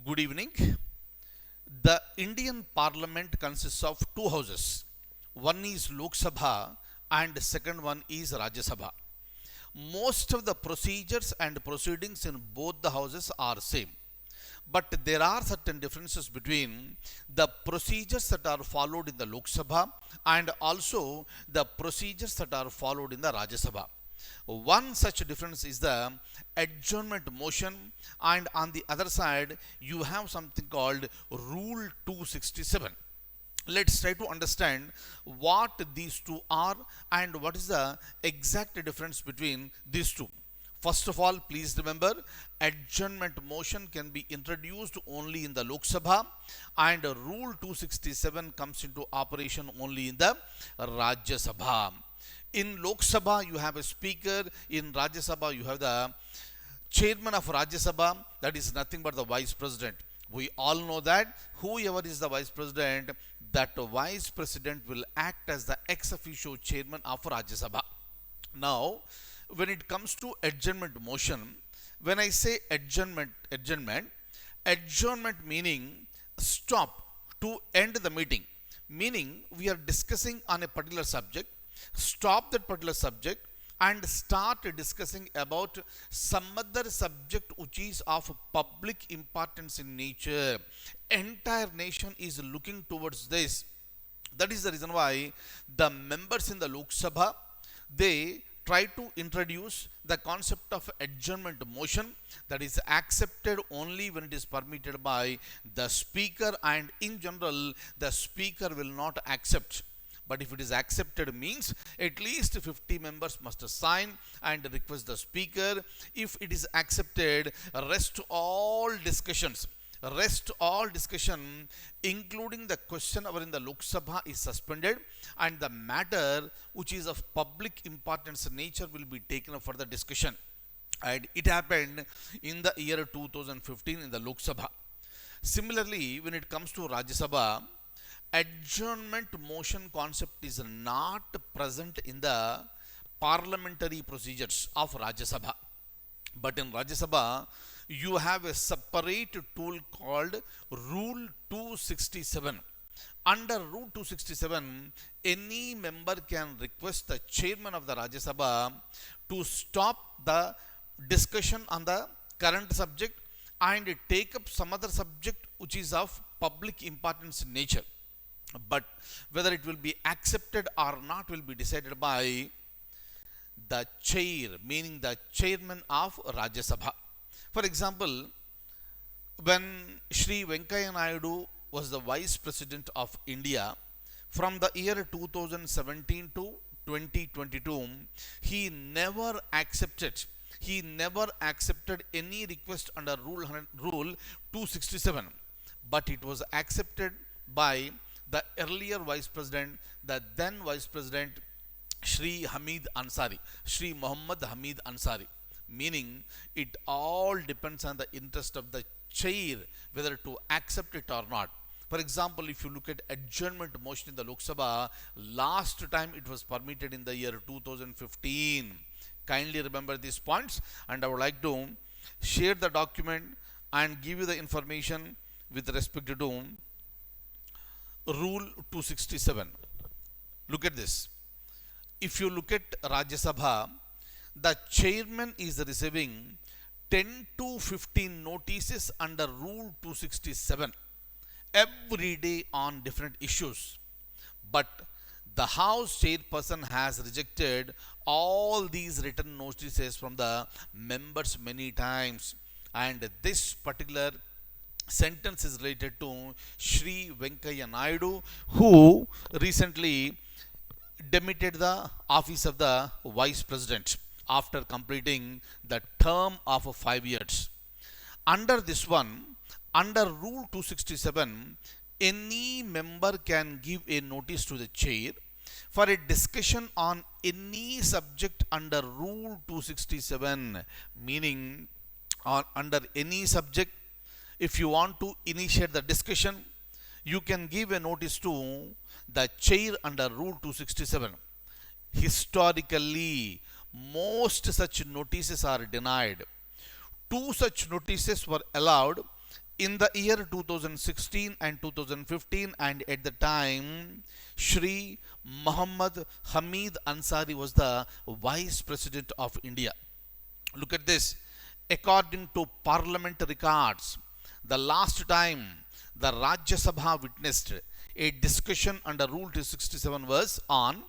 Good evening. The Indian Parliament consists of two houses. One is Lok Sabha and the second one is Rajya Sabha. Most of the procedures and proceedings in both the houses are same. But there are certain differences between the procedures that are followed in the Lok Sabha and also the procedures that are followed in the Rajya Sabha. One such difference is the adjournment motion, and on the other side you have something called Rule 267. Let's try to understand what these two are and what is the exact difference between these two. First of all, please remember, adjournment motion can be introduced only in the Lok Sabha and Rule 267 comes into operation only in the Rajya Sabha. In Lok Sabha, you have a speaker. In Rajya Sabha, you have the chairman of Rajya Sabha, that is nothing but the vice president. We all know that whoever is the vice president, that vice president will act as the ex officio chairman of Rajya Sabha. Now, when it comes to adjournment motion, when I say adjournment meaning stop, to end the meeting, meaning we are discussing on a particular subject, stop that particular subject and start discussing about some other subject which is of public importance in nature. Entire nation is looking towards this. That is the reason why the members in the Lok Sabha, they try to introduce the concept of adjournment motion, that is accepted only when it is permitted by the speaker, and in general the speaker will not accept. But if it is accepted means at least 50 members must sign and request the speaker. If it is accepted, rest all discussion including the question hour in the Lok Sabha is suspended, and the matter which is of public importance nature will be taken up for the discussion. And it happened in the year 2015 in the Lok Sabha. Similarly, when it comes to Rajya Sabha, adjournment motion concept is not present in the parliamentary procedures of Rajya Sabha. But in Rajya Sabha, you have a separate tool called Rule 267. Under Rule 267, any member can request the chairman of the Rajya Sabha to stop the discussion on the current subject and take up some other subject which is of public importance in nature. But whether it will be accepted or not will be decided by the chair, meaning the chairman of Rajya Sabha. For example, when Shri Venkaiah Naidu was the Vice President of India, from the year 2017 to 2022, he never accepted any request under Rule 267, but it was accepted by the earlier Vice President, the then Vice President Shri Muhammad Hamid Ansari. Meaning, it all depends on the interest of the chair whether to accept it or not. For example, if you look at adjournment motion in the Lok Sabha, last time it was permitted in the year 2015. Kindly remember these points, and I would like to share the document and give you the information with respect to Rule 267. Look at this. If you look at Rajya Sabha, the chairman is receiving 10 to 15 notices under Rule 267 every day on different issues. But the House chairperson has rejected all these written notices from the members many times, and this particular sentence is related to Shri Venkaiah Naidu, who recently demitted the office of the Vice President after completing the term of 5 years. Under this one, under Rule 267, any member can give a notice to the chair for a discussion on any subject under Rule 267, meaning under any subject. If you want to initiate the discussion, you can give a notice to the chair under Rule 267. Historically, most such notices are denied. 2 such notices were allowed In the year 2016 and 2015, and at the time Shri Muhammad Hamid Ansari was the Vice President of India. Look at this. According to Parliament records, the last time the Rajya Sabha witnessed a discussion under Rule 267 was on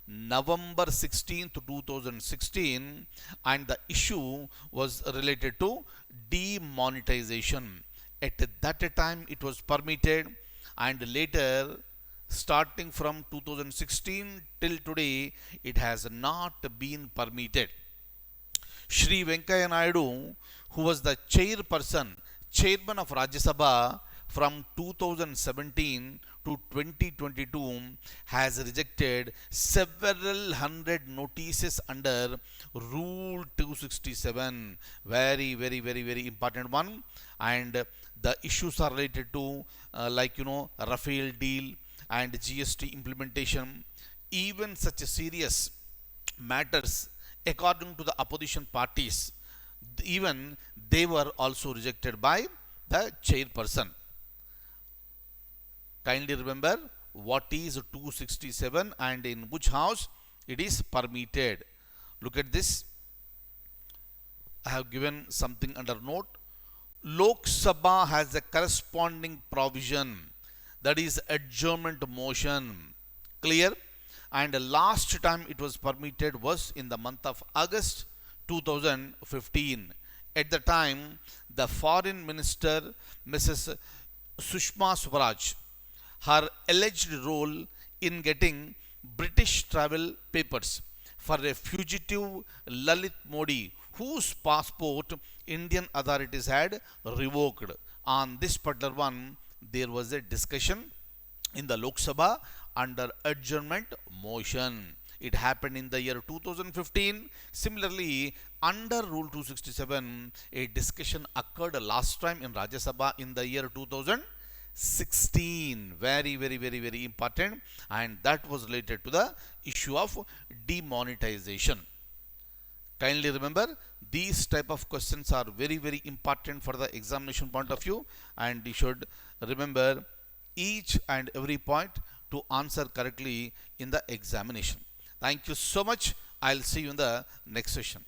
November 16th, 2016, and the issue was related to demonetization. At that time, it was permitted, and later, starting from 2016 till today, it has not been permitted. Shri Venkaiah Naidu, who was the chairman of Rajya Sabha from 2017 to 2022, has rejected several hundred notices under Rule 267. Very, very, very, very important one. And the issues are related to Rafale deal and GST implementation. Even such serious matters, according to the opposition parties, even they were also rejected by the chairperson. Kindly remember what is 267 and in which house it is permitted. Look at this. I have given something under note. Lok Sabha has a corresponding provision, that is adjournment motion. Clear? And the last time it was permitted was in the month of August 2015. At the time, the foreign minister, Mrs. Sushma Swaraj, her alleged role in getting British travel papers for a fugitive Lalit Modi, whose passport Indian authorities had revoked. On this particular one, there was a discussion in the Lok Sabha under adjournment motion. It happened in the year 2015. Similarly, under Rule 267, a discussion occurred last time in Rajya Sabha in the year 2016. Very, very, very, very important. And that was related to the issue of demonetization. Kindly remember, these type of questions are very, very important for the examination point of view, and you should remember each and every point to answer correctly in the examination. Thank you so much. I'll see you in the next session.